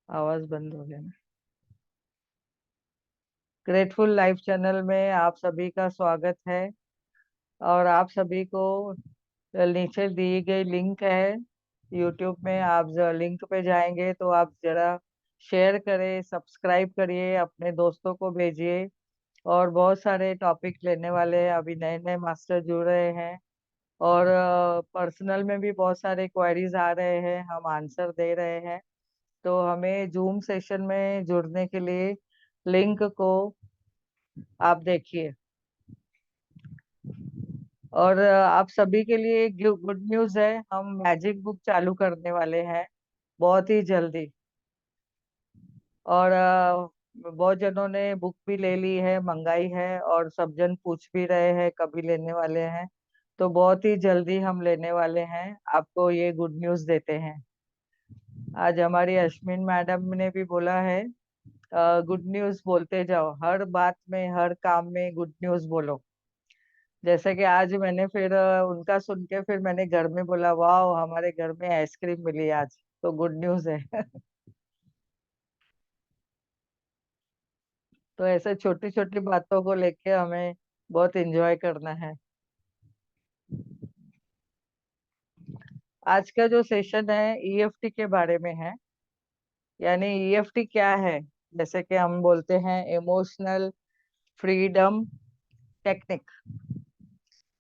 आवाज बंद हो गया। ग्रेटफुल लाइफ चैनल में आप सभी का स्वागत है। और आप सभी को नीचे दी गई लिंक है यूट्यूब में। आप लिंक पे जाएंगे तो आप जरा शेयर करें, सब्सक्राइब करिए, अपने दोस्तों को भेजिए। और बहुत सारे टॉपिक लेने वाले हैं, अभी नए नए मास्टर जुड़ रहे हैं। और पर्सनल में भी बहुत सारे क्वेरीज आ रहे हैं, हम आंसर दे रहे हैं। तो हमें जूम सेशन में जुड़ने के लिए लिंक को आप देखिए। और आप सभी के लिए एक गुड न्यूज है, हम मैजिक बुक चालू करने वाले हैं बहुत ही जल्दी। और बहुत जनों ने बुक भी ले ली है, मंगाई है, और सब जन पूछ भी रहे हैं कभी लेने वाले हैं। तो बहुत ही जल्दी हम लेने वाले हैं, आपको ये गुड न्यूज देते हैं। आज हमारी अश्विन मैडम ने भी बोला है, गुड न्यूज बोलते जाओ, हर बात में हर काम में गुड न्यूज बोलो। जैसे कि आज मैंने फिर उनका सुन के फिर मैंने घर में बोला, वाह हमारे घर में आइसक्रीम मिली आज, तो गुड न्यूज है। तो ऐसे छोटी छोटी बातों को लेके हमें बहुत एंजॉय करना है। आज का जो सेशन है ईएफटी के बारे में है। यानी ईएफटी क्या है? जैसे कि हम बोलते हैं इमोशनल फ्रीडम टेक्निक।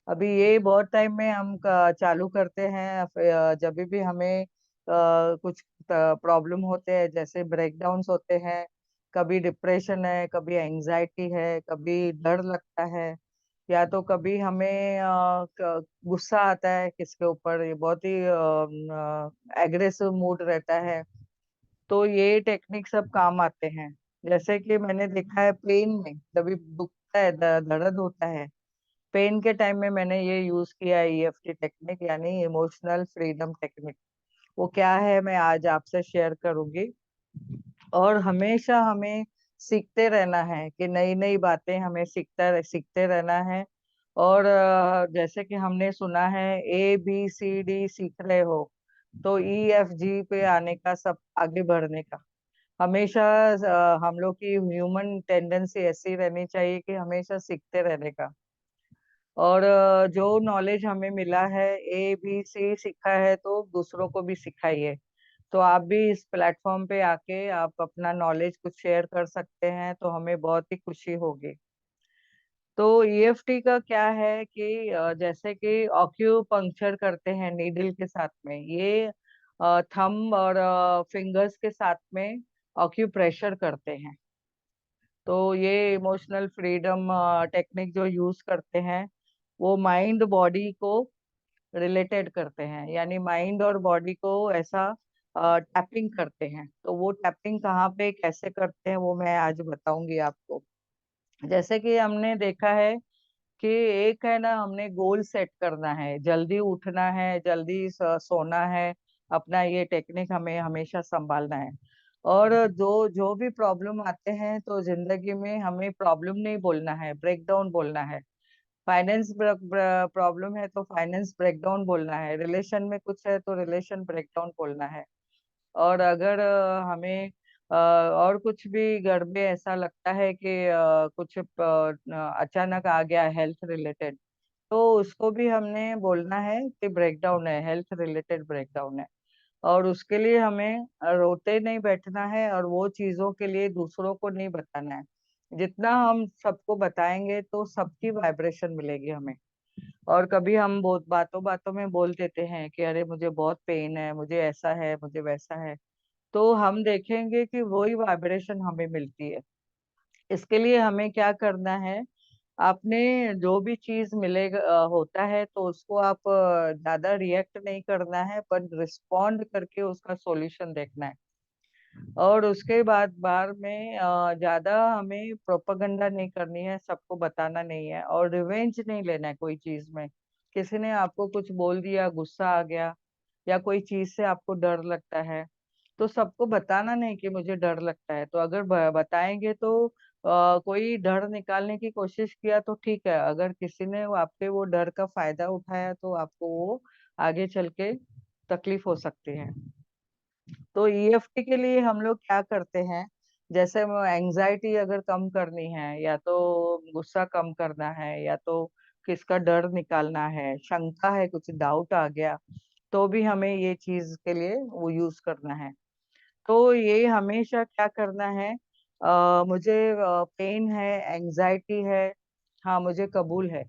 अभी ये बहुत टाइम में हम चालू करते हैं, जब भी हमें कुछ प्रॉब्लम होते हैं, जैसे ब्रेकडाउन्स होते हैं, कभी डिप्रेशन है, कभी एंजाइटी है, कभी डर लगता है, या तो कभी हमें गुस्सा आता है किसके ऊपर, ये बहुत ही एग्रेसिव मूड रहता है। तो ये टेक्निक सब काम आते हैं। जैसे कि मैंने देखा है पेन में, जब भी दुखता है, दर्द होता है, पेन के टाइम में मैंने ये यूज किया है ईएफटी टेक्निक, यानी इमोशनल फ्रीडम टेक्निक। वो क्या है मैं आज आपसे शेयर करूंगी। और हमेशा हमें सीखते रहना है कि नई नई बातें हमें सीखते रहना है। और जैसे कि हमने सुना है ABCD सीख रहे हो, तो EFG पे आने का, सब आगे बढ़ने का। हमेशा हम लोग की ह्यूमन टेंडेंसी ऐसी रहनी चाहिए कि हमेशा सीखते रहने का। और जो नॉलेज हमें मिला है, ABC सीखा है, तो दूसरों को भी सिखाइए। तो आप भी इस प्लेटफॉर्म पे आके आप अपना नॉलेज कुछ शेयर कर सकते हैं, तो हमें बहुत ही खुशी होगी। तो EFटी का क्या है कि जैसे कि ऑक्यूपंक्चर करते हैं नीडल के साथ में, ये थंब और फिंगर्स के साथ में ऑक्यूप्रेशर करते हैं। तो ये इमोशनल फ्रीडम टेक्निक जो यूज करते हैं, वो माइंड बॉडी को रिलेटेड करते हैं, यानी माइंड और बॉडी को ऐसा टैपिंग करते हैं। तो वो टैपिंग कहाँ पे कैसे करते हैं वो मैं आज बताऊंगी आपको। जैसे कि हमने देखा है कि एक है ना, हमने गोल सेट करना है, जल्दी उठना है, जल्दी सोना है, अपना ये टेक्निक हमें हमेशा संभालना है। और जो जो भी प्रॉब्लम आते हैं, तो जिंदगी में हमें प्रॉब्लम नहीं बोलना है, ब्रेकडाउन बोलना है। फाइनेंस प्रॉब्लम है तो फाइनेंस ब्रेकडाउन बोलना है, रिलेशन में कुछ है तो रिलेशन ब्रेकडाउन बोलना है। और अगर हमें और कुछ भी घर में ऐसा लगता है कि कुछ अचानक आ गया हेल्थ रिलेटेड, तो उसको भी हमने बोलना है कि ब्रेकडाउन है, हेल्थ रिलेटेड ब्रेकडाउन है। और उसके लिए हमें रोते नहीं बैठना है, और वो चीजों के लिए दूसरों को नहीं बताना है। जितना हम सबको बताएंगे तो सबकी वाइब्रेशन मिलेगी हमें। और कभी हम बहुत बातों बातों में बोल देते हैं कि अरे मुझे बहुत पेन है, मुझे ऐसा है, मुझे वैसा है, तो हम देखेंगे कि वही वाइब्रेशन हमें मिलती है। इसके लिए हमें क्या करना है, आपने जो भी चीज मिलेगा होता है, तो उसको आप ज्यादा रिएक्ट नहीं करना है, पर रिस्पॉन्ड करके उसका सॉल्यूशन देखना है। और उसके बाद बार में ज्यादा हमें प्रोपागंडा नहीं करनी है, सबको बताना नहीं है, और रिवेंज नहीं लेना है कोई चीज में। किसी ने आपको कुछ बोल दिया, गुस्सा आ गया, या कोई चीज से आपको डर लगता है, तो सबको बताना नहीं कि मुझे डर लगता है। तो अगर बताएंगे तो कोई डर निकालने की कोशिश किया तो ठीक है, अगर किसी ने आपके वो डर का फायदा उठाया तो आपको वो आगे चल के तकलीफ हो सकती है। तो ईएफटी के लिए हम लोग क्या करते हैं, जैसे एंजाइटी अगर कम करनी है, या तो गुस्सा कम करना है, या तो किसका डर निकालना है, शंका है, कुछ डाउट आ गया, तो भी हमें ये चीज के लिए वो यूज करना है। तो ये हमेशा क्या करना है, मुझे पेन है, एंजाइटी है, हाँ मुझे कबूल है,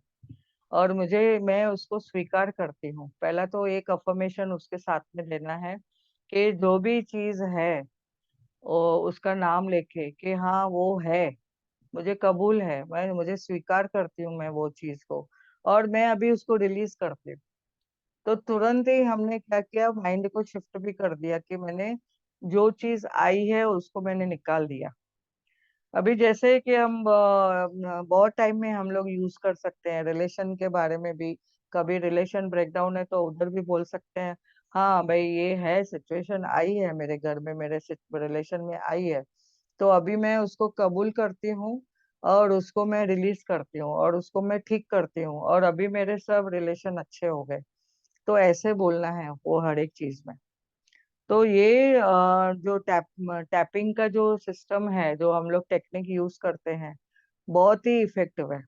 और मैं उसको स्वीकार करती हूँ। पहला तो एक अफर्मेशन उसके साथ में देना है कि जो भी चीज है उसका नाम लेके कि हाँ वो है, मुझे कबूल है, मुझे स्वीकार करती हूँ मैं वो चीज को, और मैं अभी उसको रिलीज करती हूँ। तो तुरंत ही हमने क्या किया, माइंड को शिफ्ट भी कर दिया कि मैंने जो चीज आई है उसको मैंने निकाल दिया। अभी जैसे कि हम बहुत टाइम में हम लोग यूज कर सकते हैं रिलेशन के बारे में भी। कभी रिलेशन ब्रेकडाउन है तो उधर भी बोल सकते हैं, हाँ भाई ये है सिचुएशन आई है मेरे घर में, मेरे रिलेशन में आई है, तो अभी मैं उसको कबूल करती हूँ, और उसको मैं रिलीज करती हूँ, और उसको मैं ठीक करती हूँ, और अभी मेरे सब रिलेशन अच्छे हो गए। तो ऐसे बोलना है वो हर एक चीज में। तो ये जो टैपिंग का जो सिस्टम है, जो हम लोग टेक्निक यूज करते हैं, बहुत ही इफेक्टिव है।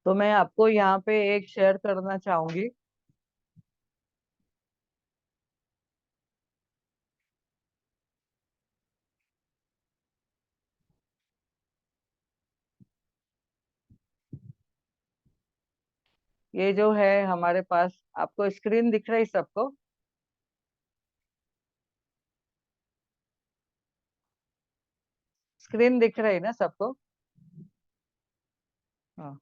तो मैं आपको यहाँ पे एक शेयर करना चाहूंगी। ये जो है हमारे पास, आपको स्क्रीन दिख रही सबको? स्क्रीन दिख रही ना सबको? हाँ।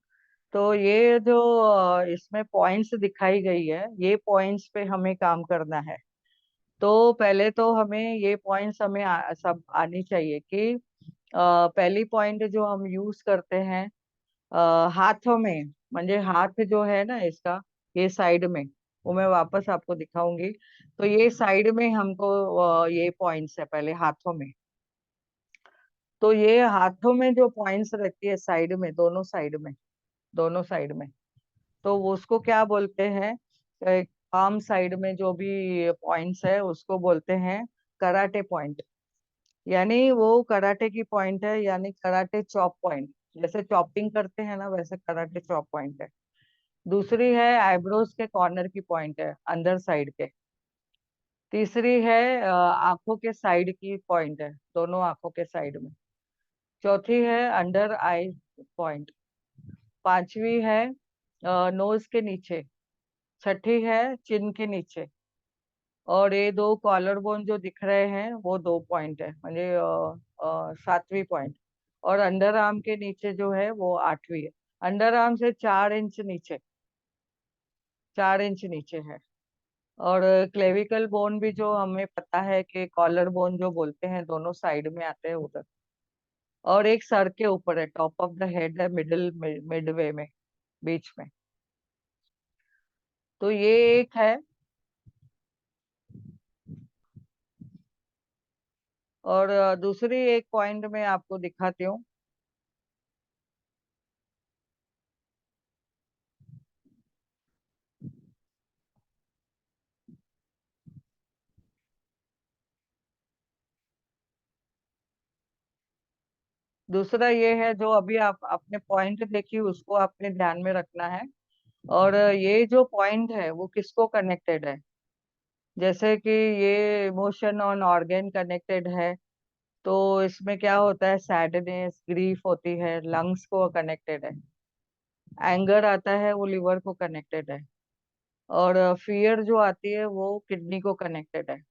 तो ये जो इसमें पॉइंट्स दिखाई गई है, ये पॉइंट्स पे हमें काम करना है। तो पहले तो हमें ये पॉइंट्स हमें सब आनी चाहिए कि पहली पॉइंट जो हम यूज करते हैं हाथों में, म्हणजे हाथ जो है ना इसका, ये साइड में, वो मैं वापस आपको दिखाऊंगी। तो ये साइड में हमको ये पॉइंट्स है पहले हाथों में। तो ये हाथों में जो पॉइंट्स रहती है साइड में, दोनों साइड में, दोनों साइड में, तो वो उसको क्या बोलते हैं, पाम साइड में जो भी पॉइंट्स है उसको बोलते हैं कराटे पॉइंट। यानी वो कराटे की पॉइंट है, यानी कराटे चॉप पॉइंट। जैसे चॉपिंग करते हैं ना, वैसे कराटे चॉप पॉइंट है। दूसरी है आईब्रोज के कॉर्नर की पॉइंट है, अंदर साइड के। तीसरी है आंखों के साइड की पॉइंट है, दोनों आंखों के साइड में। चौथी है अंडर आई पॉइंट। पांचवी है नोज के नीचे। छठी है चिन के नीचे। और ये दो कॉलर बोन जो दिख रहे हैं वो दो पॉइंट है, म्हणजे सातवीं पॉइंट। और अंडर आर्म के नीचे जो है वो आठवीं है। अंडर आर्म से 4 इंच नीचे, 4 इंच नीचे है। और क्लेविकल बोन भी जो हमें पता है कि कॉलर बोन जो बोलते हैं, दोनों साइड में आते हैं उधर। और एक सर के ऊपर है, टॉप ऑफ द हेड है, मिडवे में, बीच में। तो ये एक है। और दूसरी एक पॉइंट में आपको दिखाती हूँ। दूसरा ये है, जो अभी आप आपने पॉइंट देखी उसको आपने ध्यान में रखना है। और ये जो पॉइंट है वो किसको कनेक्टेड है, जैसे कि ये इमोशन ऑन ऑर्गेन कनेक्टेड है। तो इसमें क्या होता है, सैडनेस, ग्रीफ होती है, लंग्स को कनेक्टेड है। एंगर आता है वो लिवर को कनेक्टेड है। और फियर जो आती है वो किडनी को कनेक्टेड है।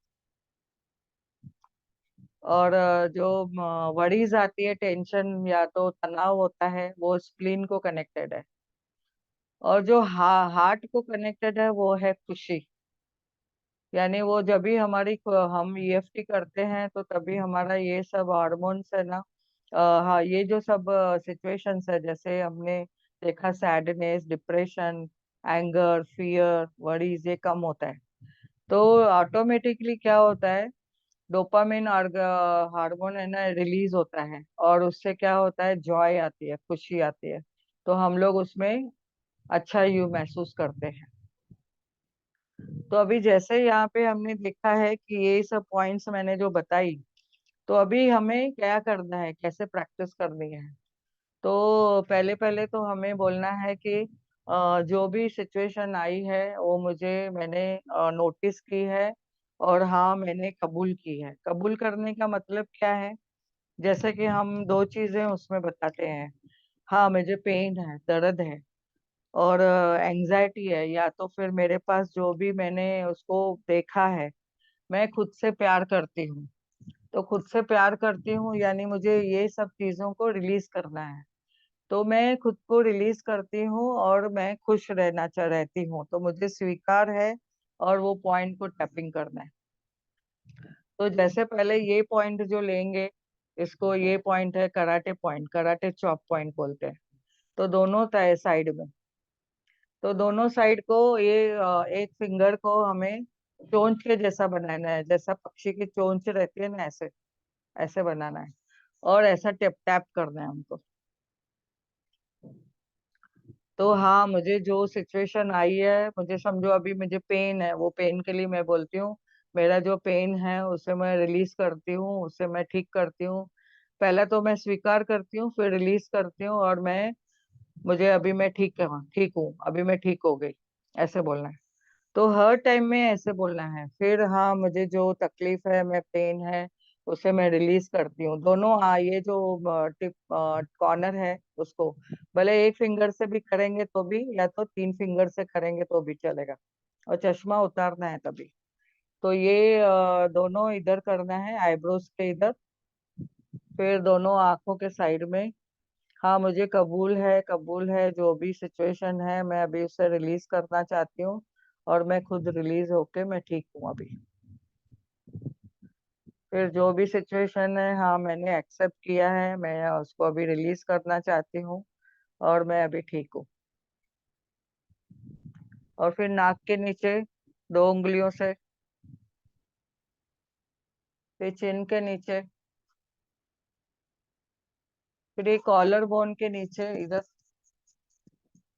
और जो वरीज आती है, टेंशन या तो तनाव होता है, वो स्प्लीन को कनेक्टेड है। और जो हार्ट को कनेक्टेड है वो है खुशी। यानी वो जब भी हम ईएफटी करते हैं तो तभी हमारा ये सब हार्मोन्स है ना, हाँ ये जो सब सिचुएशंस है, जैसे हमने देखा sadness, depression, anger, fear, worries, ये कम होता है। तो ऑटोमेटिकली क्या होता है, डोपामिन हार्मोन है ना रिलीज होता है, और उससे क्या होता है, जॉय आती है, खुशी आती है। तो हम लोग उसमें अच्छा यू महसूस करते हैं। तो अभी जैसे यहाँ पे हमने देखा है कि ये सब पॉइंट्स मैंने जो बताई, तो अभी हमें क्या करना है, कैसे प्रैक्टिस करनी है। तो पहले पहले तो हमें बोलना है कि जो भी सिचुएशन आई है वो मैंने नोटिस की है, और हाँ मैंने कबूल की है। कबूल करने का मतलब क्या है, जैसे कि हम दो चीजें उसमें बताते हैं। हाँ मुझे पेन है, दर्द है, और एंजाइटी है, या तो फिर मेरे पास जो भी मैंने उसको देखा है, मैं खुद से प्यार करती हूँ। तो खुद से प्यार करती हूँ यानी मुझे ये सब चीजों को रिलीज करना है। तो मैं खुद को रिलीज करती हूँ और मैं खुश रहती हूँ, तो मुझे स्वीकार है, और वो पॉइंट को टैपिंग करना है। तो जैसे पहले ये पॉइंट जो लेंगे, इसको ये पॉइंट है karate point, karate chop point बोलते हैं। तो दोनों साइड में, तो दोनों साइड को एक फिंगर को हमें चोंच के जैसा बनाना है, जैसा पक्षी की चोंच रहती है ना, ऐसे ऐसे बनाना है, और ऐसा टैप टैप करना है हमको। तो हाँ मुझे जो सिचुएशन आई है, मुझे समझो अभी मुझे पेन है, वो पेन के लिए मैं बोलती हूँ मेरा जो पेन है उसे मैं रिलीज करती हूँ, उसे मैं ठीक करती हूँ। पहले तो मैं स्वीकार करती हूँ, फिर रिलीज करती हूँ, और मुझे अभी मैं ठीक हूँ, अभी मैं ठीक हो गई, ऐसे बोलना है। तो हर टाइम में ऐसे बोलना है। फिर हाँ मुझे जो तकलीफ है, मैं पेन है, उसे मैं रिलीज करती हूँ। दोनों, हाँ ये जो टिप कॉर्नर है उसको भले एक फिंगर से भी करेंगे तो भी, या तो तीन फिंगर से करेंगे तो भी चलेगा, और चश्मा उतारना है तभी। तो ये दोनों इधर करना है, आईब्रोज के इधर, फिर दोनों आंखों के साइड में। हाँ मुझे कबूल है, जो भी सिचुएशन है मैं अभी उसे रिलीज करना चाहती हूँ, और मैं खुद रिलीज होके मैं ठीक हूँ अभी। फिर जो भी सिचुएशन है, हाँ मैंने एक्सेप्ट किया है, मैं उसको अभी रिलीज करना चाहती हूँ, और मैं अभी ठीक हूँ। और फिर नाक के नीचे दो उंगलियों से, फिर चिन के नीचे, फिर ये कॉलर बोन के नीचे इधर,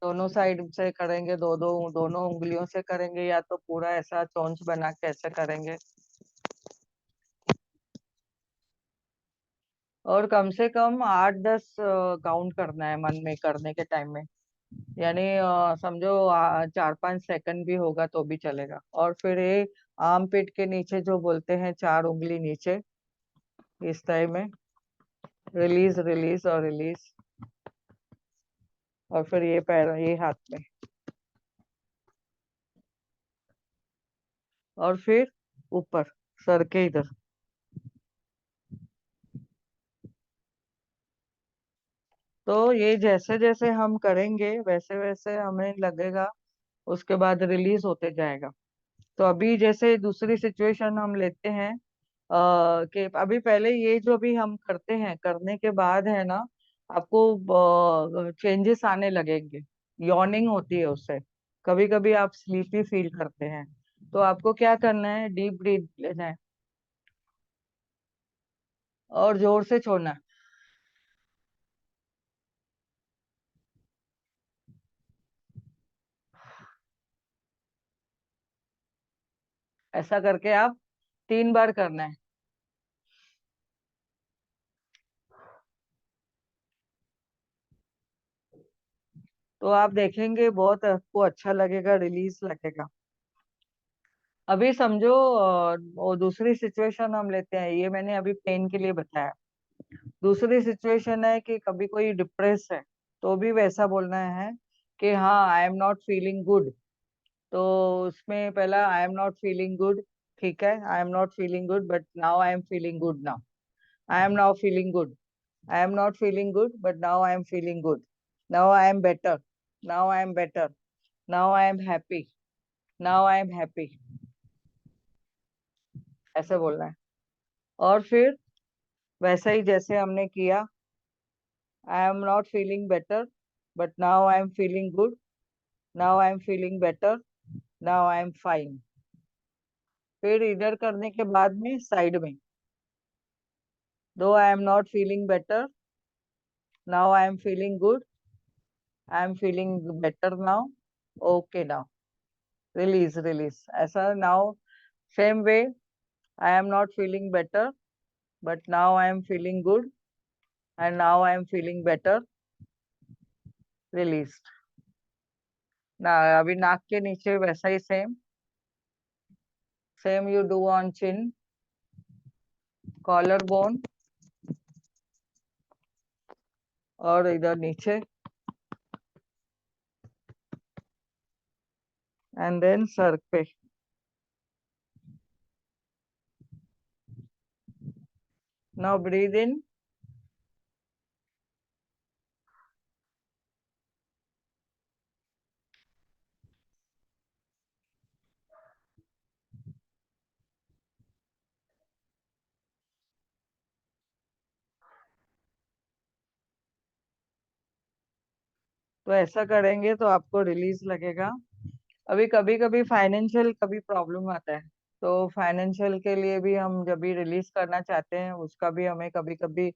दोनों साइड से करेंगे, दोनों उंगलियों से करेंगे, या तो पूरा ऐसा चोंच बना के ऐसे करेंगे। और कम से कम 8-10 काउंट करना है मन में करने के टाइम में, यानी समझो 4-5 सेकंड भी होगा तो भी चलेगा। और फिर ये आर्म पिट के नीचे जो बोलते हैं, चार उंगली नीचे, इस टाइम में रिलीज रिलीज और रिलीज। और फिर ये पैर, ये हाथ में, और फिर ऊपर सर के इधर। तो ये जैसे जैसे हम करेंगे वैसे वैसे हमें लगेगा, उसके बाद रिलीज होते जाएगा। तो अभी जैसे दूसरी सिचुएशन हम लेते हैं, कि अभी पहले ये जो भी हम करते हैं, करने के बाद है ना, आपको चेंजेस आने लगेंगे। यॉर्निंग होती है उससे, कभी कभी आप स्लीपी फील करते हैं। तो आपको क्या करना है, डीप ब्रीथ लेना है, और जोर से छोड़ना है। ऐसा करके आप 3 बार करना है। तो आप देखेंगे बहुत आपको अच्छा लगेगा, रिलीज लगेगा। अभी समझो वो दूसरी सिचुएशन हम लेते हैं, ये मैंने अभी पेन के लिए बताया। दूसरी सिचुएशन है कि कभी कोई डिप्रेस है, तो भी वैसा बोलना है कि हाँ आई एम नॉट फीलिंग गुड। तो उसमें पहला आई एम नॉट फीलिंग गुड, ठीक है, आई am not feeling good but now I am feeling good now. I M now feeling good, I am not feeling good but now I am feeling good. Now I am better, now I am better, now I am happy, now I am happy, ऐसे बोलना है। और फिर वैसा ही जैसे हमने किया, I am not feeling better but now I am feeling good, now I am feeling better, now I am fine. फिर इधर करने के बाद में साइड में, though I am not feeling better, now I am feeling good, I am feeling better now, okay now. Release release ऐसा। Now same way, I am not feeling better, but now I am feeling good, and now I am feeling better, release ना। अभी नाक के नीचे वैसा ही same, same you do on chin, collar bone, और इधर नीचे, एंड देन सर पे। नाउ ब्रीद इन, तो ऐसा करेंगे तो आपको रिलीज लगेगा। अभी कभी कभी फाइनेंशियल कभी प्रॉब्लम आता है, तो फाइनेंशियल के लिए भी हम जब भी रिलीज करना चाहते हैं उसका भी हमें कभी कभी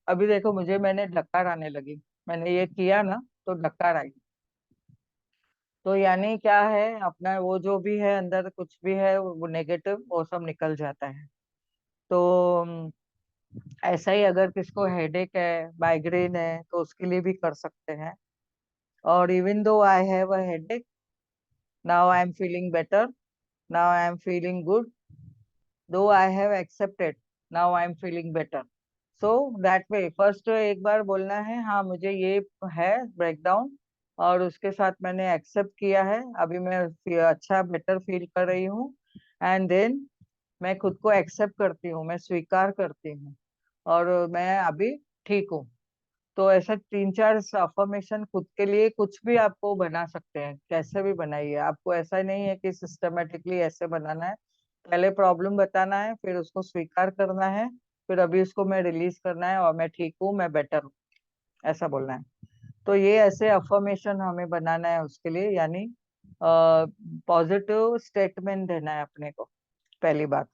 अभी देखो मुझे, मैंने डकार आने लगी, मैंने ये किया ना तो डकार आई। तो यानी क्या है, अपना वो जो भी है अंदर कुछ भी है वो नेगेटिव वो सब निकल जाता है। तो ऐसा ही अगर किसको हेडेक है, माइग्रेन है, तो उसके लिए भी कर सकते हैं। और even though I have a headache, now I am feeling better, now I am feeling good, though I have accepted, now I am feeling better. So that way first एक बार बोलना है, हाँ मुझे ये है ब्रेकडाउन, और उसके साथ मैंने एक्सेप्ट किया है, अभी मैं अच्छा बेटर फील कर रही हूँ। एंड देन मैं खुद को एक्सेप्ट करती हूँ, मैं स्वीकार करती हूँ, और मैं अभी ठीक हूँ। तो ऐसा तीन चार अफर्मेशन खुद के लिए कुछ भी आपको बना सकते हैं, कैसे भी बनाइए। आपको ऐसा नहीं है कि सिस्टमेटिकली ऐसे बनाना है, पहले प्रॉब्लम बताना है, फिर उसको स्वीकार करना है, फिर अभी उसको मैं रिलीज करना है, और मैं ठीक हूँ, मैं बेटर हूँ, ऐसा बोलना है। तो ये ऐसे अफर्मेशन हमें बनाना है उसके लिए, यानी पॉजिटिव स्टेटमेंट देना है अपने को, पहली बात।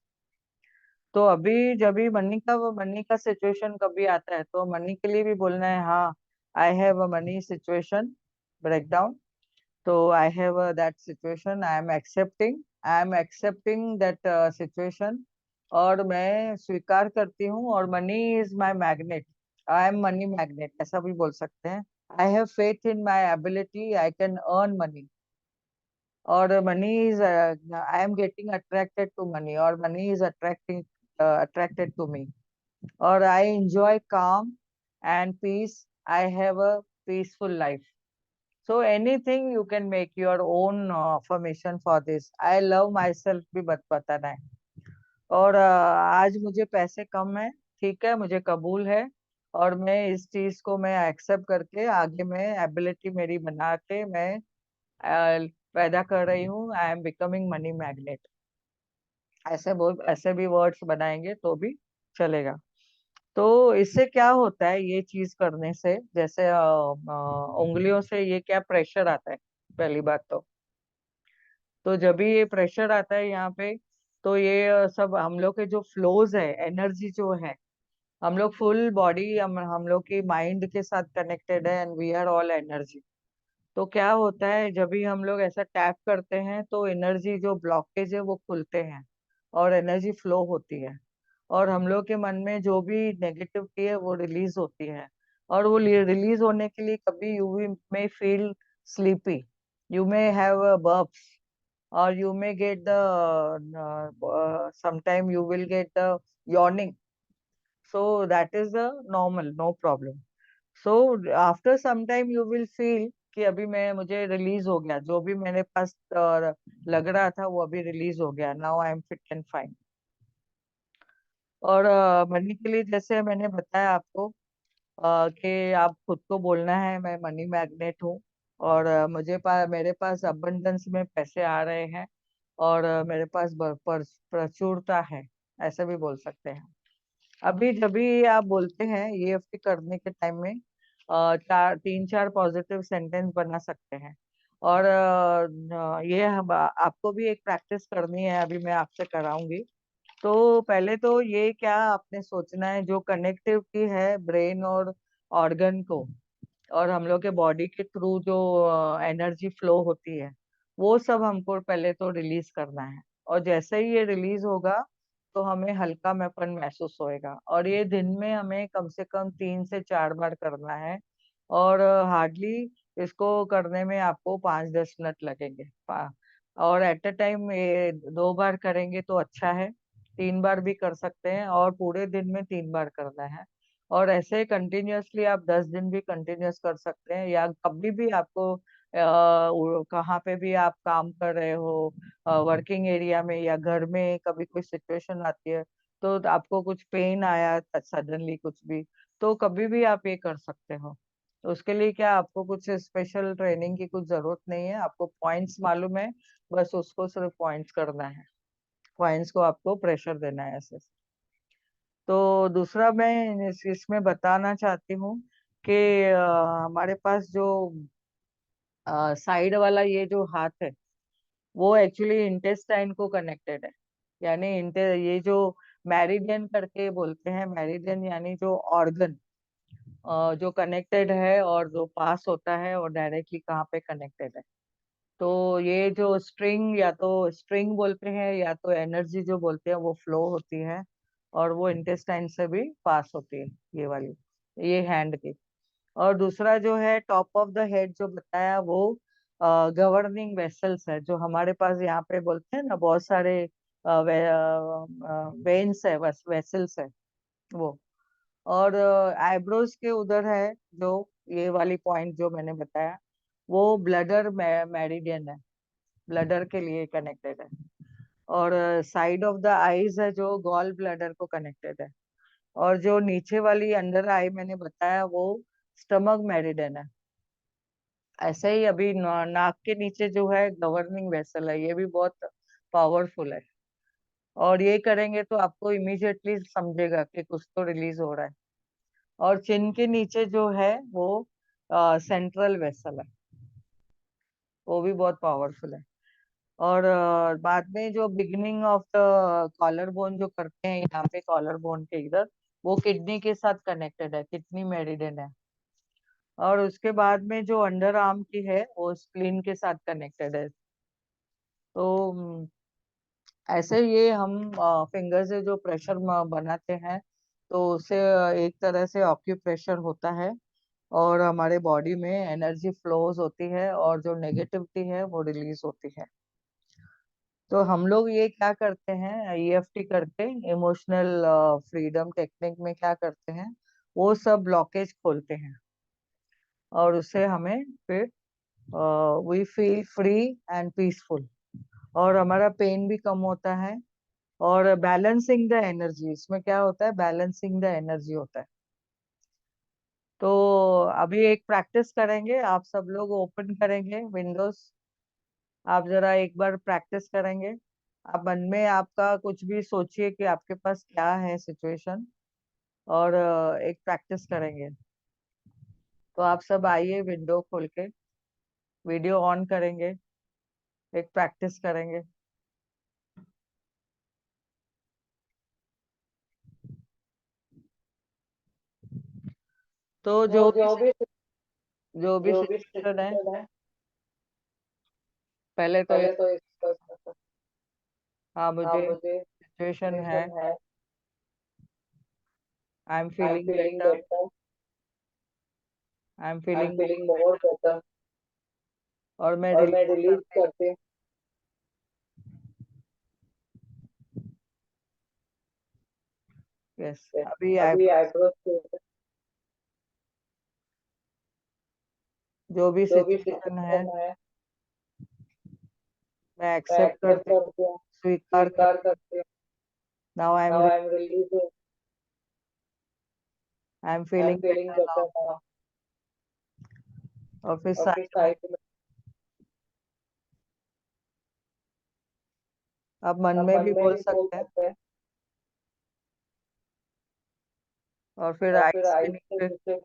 तो अभी जब भी मनी का सिचुएशन कभी आता है तो मनी के लिए भी बोलना है, हाँ I have a money situation breakdown, तो I have that situation, I am accepting that situation, और मैं स्वीकार करती हूँ, और money is my magnet, I am money magnet, ऐसा भी बोल सकते हैं। I have faith in my ability, I can earn money, और money is I am getting attracted to money, और money is attracted to me, और I enjoy calm and peace. I have a peaceful life. So anything you can make your own affirmation for this. I love myself भी बताना है। और आज मुझे पैसे कम है, ठीक है, मुझे कबूल है, और मैं इस चीज को मैं एक्सेप्ट करके आगे मैं एबिलिटी मेरी बना के मैं पैदा कर रही हूँ। I am becoming money magnet. ऐसे भी वर्ड्स बनाएंगे तो भी चलेगा। तो इससे क्या होता है, ये चीज करने से, जैसे उंगलियों से ये क्या प्रेशर आता है, पहली बात तो जब भी ये प्रेशर आता है यहाँ पे, तो ये सब हम लोग के जो फ्लोज है, एनर्जी जो है, हम लोग फुल बॉडी, हम लोग की माइंड के साथ कनेक्टेड है, and we are all energy. तो क्या होता है जब भी हम लोग ऐसा टैप करते हैं तो एनर्जी जो ब्लॉकेज है वो खुलते हैं, और एनर्जी फ्लो होती है, और हम लोग के मन में जो भी नेगेटिविटी है वो रिलीज होती है। और वो रिलीज होने के लिए कभी you may feel sleepy, you may have burps, or you may get the sometime you will get the yawning. So that is the normal, no problem. So after some time you will feel कि अभी मैं मुझे release हो गया, जो भी मेरे पास लग रहा था वो अभी रिलीज हो गया, now I am fit and fine. और मनी के लिए जैसे मैंने बताया आपको कि आप खुद को बोलना है मैं मनी मैग्नेट हूँ, और मेरे पास अबंडेंस में पैसे आ रहे हैं, और मेरे पास प्रचुरता है, ऐसे भी बोल सकते हैं। अभी जब भी आप बोलते हैं ईएफटी करने के टाइम में तीन चार पॉजिटिव सेंटेंस बना सकते हैं। और ये आपको भी एक प्रैक्टिस करनी है, अभी मैं आपसे कराऊंगी। तो पहले तो ये क्या आपने सोचना है, जो कनेक्टिविटी है ब्रेन और ऑर्गन को, और हम लोग के बॉडी के थ्रू जो एनर्जी फ्लो होती है, वो सब हमको पहले तो रिलीज करना है। और जैसे ही ये रिलीज होगा तो हमें हल्कापन महसूस होएगा। और ये दिन में हमें कम से कम 3 से 4 बार करना है। और हार्डली इसको करने में आपको 5-10 मिनट लगेंगे। और एट अ टाइम ये 2 बार करेंगे तो अच्छा है। 3 बार भी कर सकते हैं, और पूरे दिन में 3 बार करना है। और ऐसे कंटिन्यूअसली आप 10 दिन भी कंटिन्यूअस कर सकते हैं, या कभी भी आपको कहाँ पे भी आप काम कर रहे हो, वर्किंग एरिया में या घर में कभी कोई सिचुएशन आती है, तो आपको कुछ पेन आया सडनली कुछ भी, तो कभी भी आप ये कर सकते हो। तो उसके लिए क्या आपको कुछ स्पेशल ट्रेनिंग की कुछ जरूरत नहीं है, आपको पॉइंट्स मालूम है, बस उसको सिर्फ पॉइंट्स करना है। पॉइंट्स को आपको प्रेशर देना है ऐसे। तो दूसरा मैं इसमें बताना चाहती हूँ कि हमारे पास जो साइड वाला ये जो हाथ है, वो एक्चुअली इंटेस्टाइन को कनेक्टेड है। यानी ये जो मैरिडियन करके बोलते हैं, मैरिडियन यानी जो ऑर्गन जो कनेक्टेड है और जो पास होता है और डायरेक्टली कहाँ पे कनेक्टेड है। तो ये जो स्ट्रिंग, या तो स्ट्रिंग बोलते हैं या तो एनर्जी जो बोलते हैं, वो फ्लो होती है और वो इंटेस्टाइन से भी पास होती है, ये वाली, ये हैंड की। और दूसरा जो है टॉप ऑफ द हेड जो बताया, वो गवर्निंग वेसल्स है, जो हमारे पास यहाँ पे बोलते हैं ना, बहुत सारे वेन्स है, बस वेसल्स है वो। और आईब्रोज के उधर है जो ये वाली पॉइंट जो मैंने बताया, वो ब्लडर मेरिडियन है, ब्लडर के लिए कनेक्टेड है। और साइड ऑफ द आईज है जो गॉल ब्लडर को कनेक्टेड है। और जो नीचे वाली अंडर आई मैंने बताया, वो स्टमक मेरिडियन है। ऐसे ही अभी नाक के नीचे जो है गवर्निंग वेसल है, ये भी बहुत पावरफुल है। और ये करेंगे तो आपको इमीडिएटली समझेगा कि कुछ तो रिलीज हो रहा है। और चिन के नीचे जो है वो सेंट्रल वेसल है, वो भी बहुत पावरफुल है। और बाद में जो beginning of the collar bone जो करते हैं यहाँ पे, कॉलर बोन के इधर, वो किडनी के साथ कनेक्टेड है, किडनी मेरिडियन है। और उसके बाद में जो अंडर आर्म की है, वो स्प्लीन के साथ कनेक्टेड है। तो ऐसे ये हम फिंगर से जो प्रेशर बनाते हैं, तो उससे एक तरह से ऑक्यूप्रेशर होता है, और हमारे बॉडी में एनर्जी फ्लोज होती है, और जो नेगेटिविटी है वो रिलीज होती है। तो हम लोग ये क्या करते हैं, ईएफटी करके, इमोशनल फ्रीडम टेक्निक में क्या करते हैं, वो सब ब्लॉकेज खोलते हैं, और उससे हमें फिर we feel free and peaceful, और हमारा पेन भी कम होता है। और बैलेंसिंग द एनर्जी, इसमें क्या होता है, बैलेंसिंग द एनर्जी होता है। तो अभी एक प्रैक्टिस करेंगे, आप सब लोग ओपन करेंगे विंडोज, आप जरा एक बार प्रैक्टिस करेंगे। आप मन में आपका कुछ भी सोचिए कि आपके पास क्या है सिचुएशन, और एक प्रैक्टिस करेंगे। तो आप सब आइए, विंडो खोल के वीडियो ऑन करेंगे, एक प्रैक्टिस करेंगे। तो तो जो भी जो भी जो भी सिचुएशन है, सिचुएशन है, पहले तो ये, पहले तो इसको, हाँ हाँ मुझे मुझे सिचुएशन है, सिचुएशन है, I am I am feeling feeling better, better, I am I am feeling more feeling more better, better, और मैं और मैं रिलीज रिलीज करती हूँ। करती हूँ। यस, अभी अभी आईब्रो, आईब्रोज के ऊपर जो भी जो भी सिचुएशन है, सिचुएशन है, मैं मैं एक्सेप्ट एक्सेप्ट करती हूँ, करती हूँ, स्वीकार स्वीकार करती हूँ। करती हूँ। Now I M now I am releasing, I am I am feeling feeling better now. Better now. और फिर और फिर साइड में साइड में आप मन आप में मन भी में बोल भी बोल सकते हैं। सकते हैं। और फिर और फिर आइस के आइज के नीचे, नीचे,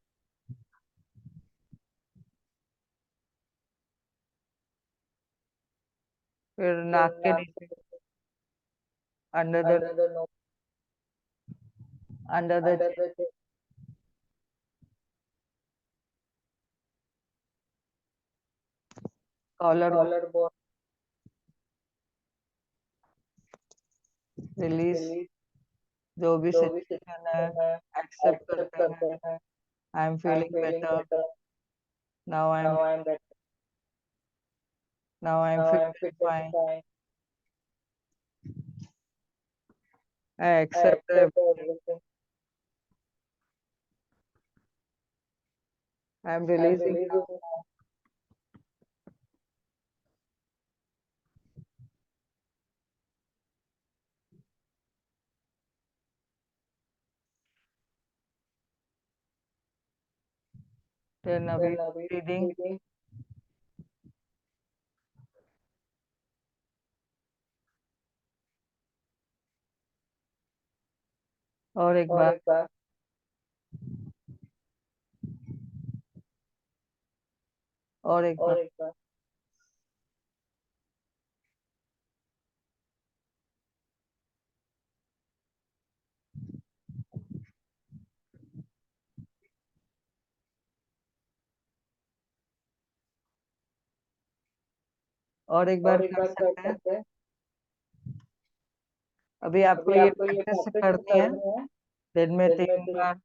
फिर फिर नाक के नाक नीचे, के नीचे, under the under the nose, under the under the chin, collar bone, collar bone, release, जो भी सिचुएशन है एक्सेप्ट करते हैं। I am feeling better, now I am feeling fine, I accept everything, I am releasing now. Then अभी breathing, और एक बार, और एक बार। और एक बार कर सकते हैं। अभी आपको ये प्रैक्टिस करनी है, दिन में 3 बार,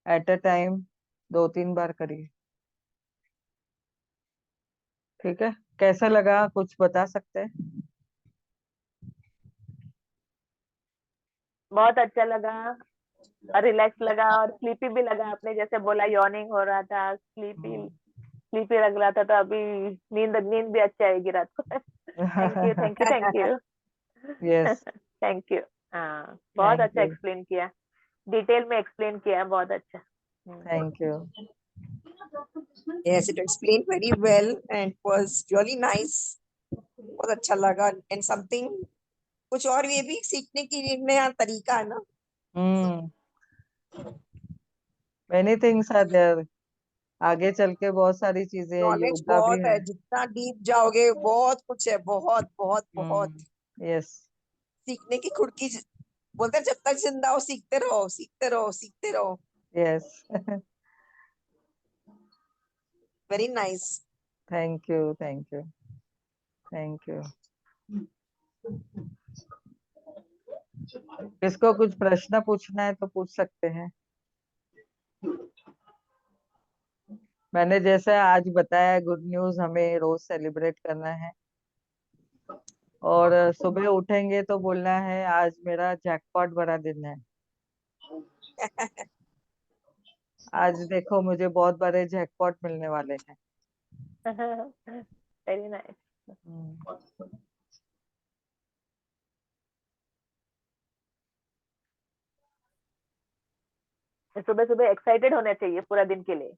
एट अ टाइम, 2-3 बार करिए। ठीक है, कैसा लगा कुछ बता सकते हैं? बहुत अच्छा लगा और रिलैक्स लगा और स्लीपी भी लगा। आपने जैसे बोला यॉर्निंग हो रहा था, स्लीपी स्लीपी लग रहा था, तो अभी नींद नींद भी अच्छा आएगी रात को। Thank you, thank you, thank you. Yes, thank you. हाँ, बहुत थैंक अच्छा यू, एक्सप्लेन किया, डिटेल में एक्सप्लेन किया, बहुत अच्छा। Thank you. Yes, it explained very well and was really nice. बहुत अच्छा लगा and something कुछ और ये भी सीखने की नया तरीका है ना। हम्म, मेनी थिंग्स आर देयर, आगे चल के बहुत सारी चीजें हैं, नॉलेज योगा भी बहुत है। है, जितना डीप जाओगे बहुत कुछ है, बहुत बहुत बहुत यस, सीखने की खुड़की बोलते हैं, जब तक जिंदा हो सीखते रहो, सीखते रहो, सीखते रहो। Yes. Very nice. Thank you, thank you, thank you. किसको कुछ प्रश्न पूछना है तो पूछ सकते हैं। मैंने जैसे आज बताया, गुड न्यूज हमें रोज सेलिब्रेट करना है, और सुबह उठेंगे तो बोलना है आज मेरा जैकपॉट भरा दिन है। आज देखो मुझे बहुत बड़े जैकपॉट मिलने वाले हैं। Very nice. हम्म, सुबह सुबह एक्साइटेड होना चाहिए पूरा दिन के लिए,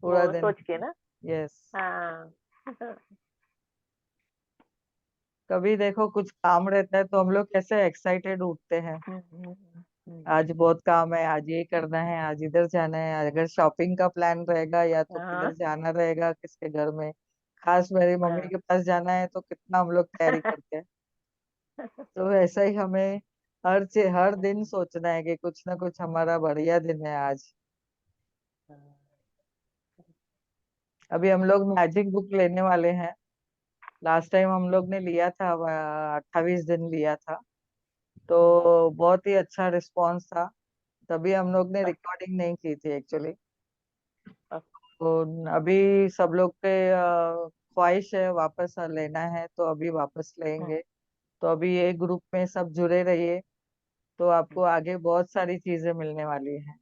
पूरा वो दिन। सोच के ना। यस, हाँ। कभी देखो कुछ काम रहता है तो हम लोग कैसे एक्साइटेड उठते हैं, आज बहुत काम है, आज ये करना है, आज इधर जाना है, अगर शॉपिंग का प्लान रहेगा या तो किधर हाँ, जाना रहेगा किसके घर में, खास मेरी मम्मी हाँ। के पास जाना है तो कितना हम लोग तैयारी करते हैं। तो ऐसा ही हमें हर दिन सोचना है कि कुछ ना कुछ हमारा बढ़िया दिन है आज। अभी हम लोग मैजिक बुक लेने वाले हैं, लास्ट टाइम हम लोग ने लिया था, 28 दिन लिया था, तो बहुत ही अच्छा रिस्पांस था। तभी हम लोग ने रिकॉर्डिंग नहीं की थी एक्चुअली। तो अभी सब लोग के ख्वाहिश है वापस लेना है, तो अभी वापस लेंगे। तो अभी ये ग्रुप में सब जुड़े रहिए, तो आपको आगे बहुत सारी चीजें मिलने वाली हैं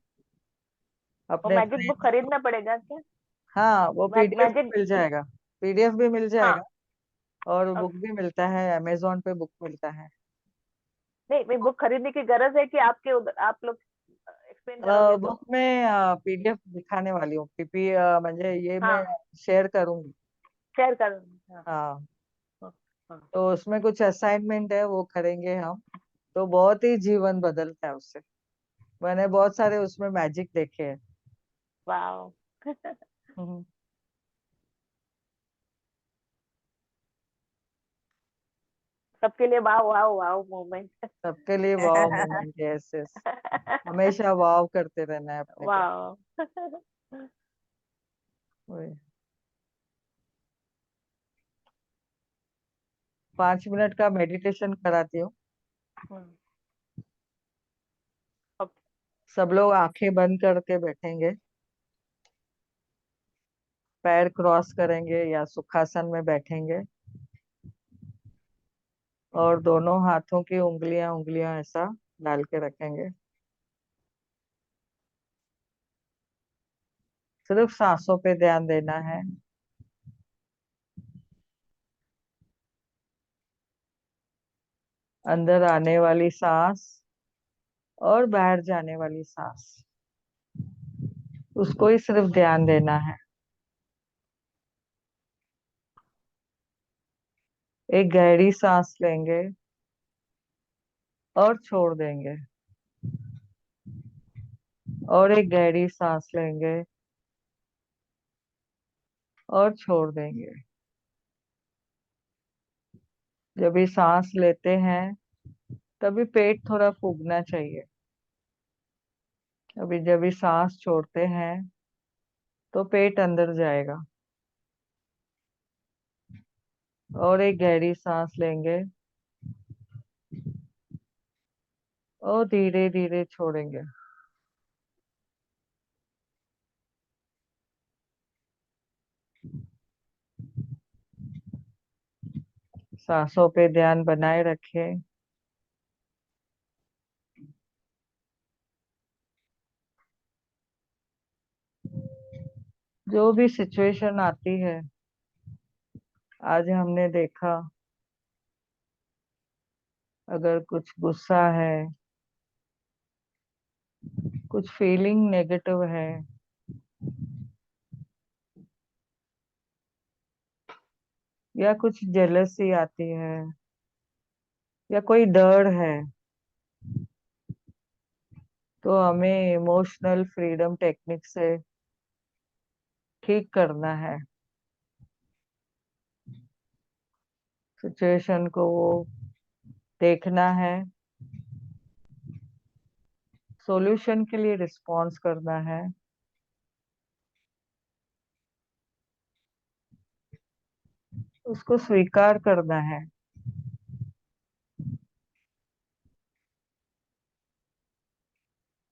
वो अपने मैजिक बुक फ्रेंड्स। खरीदना पड़ेगा क्या? हाँ, वो पीडीएफ भी मैजिक। मिल जाएगा, पीडीएफ भी मिल हाँ। जाएगा, और अब बुक भी मिलता है, अमेजोन पे बुक मिलता है। नहीं, मैं बुक खरीदने की गरज है कि आपके उधर आप लोग एक्सप्लेन करोगे तो? बुक में पीडीएफ दिखाने वाली हूँ, पीपी म्हणजे ये मैं हाँ, शेयर करूंगी। शेयर करूंगी। हाँ, हाँ, हाँ, हाँ। तो उसमें कुछ असाइनमेंट है, वो करेंगे हम, तो बहुत ही जीवन बदलता है उससे। मैंने बहुत सारे उसमें मैजिक देखे हैं। वाओ। हम्म, सबके लिए वाओ वाओ वाओ मोमेंट। सबके लिए वाव मोमेंट, यस यस। हमेशा वाव करते रहना है अपने को। वाओ। वही। 5 मिनट का मेडिटेशन कराती हूँ, हम्म, ओके। सब लोग आंखें बंद करके बैठेंगे, पैर क्रॉस करेंगे या सुखासन में बैठेंगे, और दोनों हाथों की उंगलियां उंगलियां ऐसा डाल के रखेंगे। सिर्फ सांसों पे ध्यान देना है। अंदर आने वाली सांस और बाहर जाने वाली सांस, उसको ही सिर्फ ध्यान देना है। एक गहरी सांस लेंगे और छोड़ देंगे, और एक गहरी सांस लेंगे और छोड़ देंगे। जब भी सांस लेते हैं तभी पेट थोड़ा फूकना चाहिए। अभी जब भी सांस छोड़ते हैं तो पेट अंदर जाएगा, और एक गहरी सांस लेंगे और धीरे धीरे छोड़ेंगे। सांसों पे ध्यान बनाए रखें। जो भी सिचुएशन आती है, आज हमने देखा, अगर कुछ गुस्सा है, कुछ फीलिंग नेगेटिव है, या कुछ जेलसी आती है, या कोई डर है, तो हमें इमोशनल फ्रीडम टेक्निक से ठीक करना है। सिचुएशन को वो देखना है, सॉल्यूशन के लिए रिस्पॉन्स करना है, उसको स्वीकार करना है।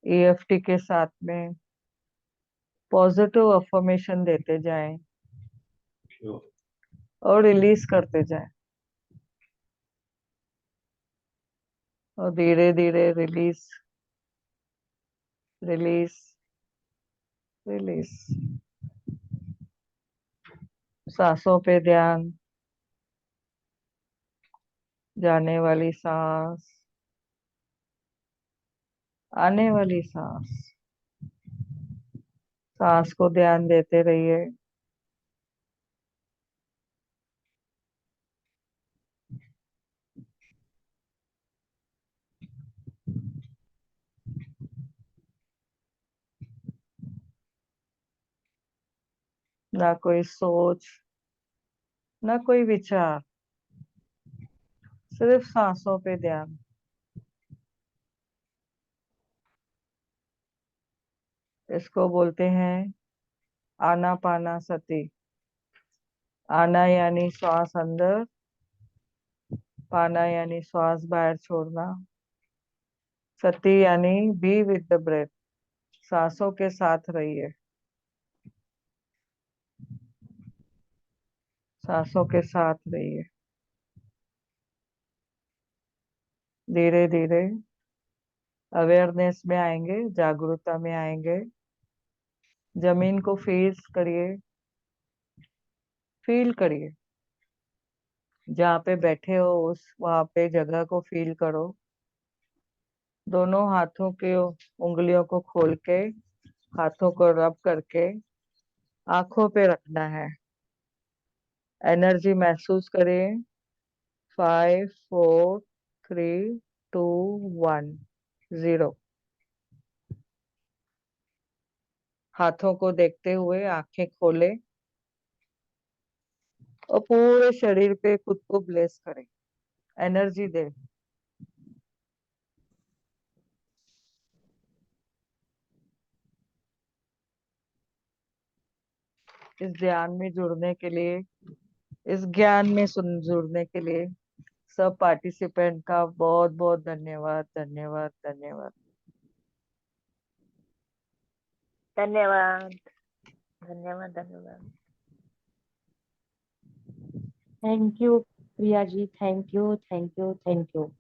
ईएफटी के साथ में पॉजिटिव अफर्मेशन देते जाएं और रिलीज करते जाएं, और धीरे धीरे रिलीज, रिलीज, रिलीज। सांसों पे ध्यान, जाने वाली सांस, आने वाली सांस, सांस को ध्यान देते रहिए। ना कोई सोच, ना कोई विचार, सिर्फ सांसों पे ध्यान। इसको बोलते हैं आनापाना सती। आना यानी श्वास अंदर, पाना यानी श्वास बाहर छोड़ना, सती यानी बी विद द ब्रेथ, सांसों के साथ रहिए, सांसों के साथ रहिए। धीरे धीरे अवेयरनेस में आएंगे, जागरूकता में आएंगे। जमीन को फील करिए, जहाँ पे बैठे हो उस वहां पे जगह को फील करो। दोनों हाथों के उंगलियों को खोल के, हाथों को रब करके आंखों पे रखना है। एनर्जी महसूस करें। 5 4 3 2 1 0। हाथों को देखते हुए आंखें खोले और पूरे शरीर पे खुद को ब्लेस करें, एनर्जी दे। इस ध्यान में जुड़ने के लिए, इस ज्ञान में सुन जुड़ने के लिए सब पार्टिसिपेंट का बहुत बहुत धन्यवाद धन्यवाद धन्यवाद। धन्यवाद धन्यवाद धन्यवाद। Thank you Priya ji, thank you thank you thank you.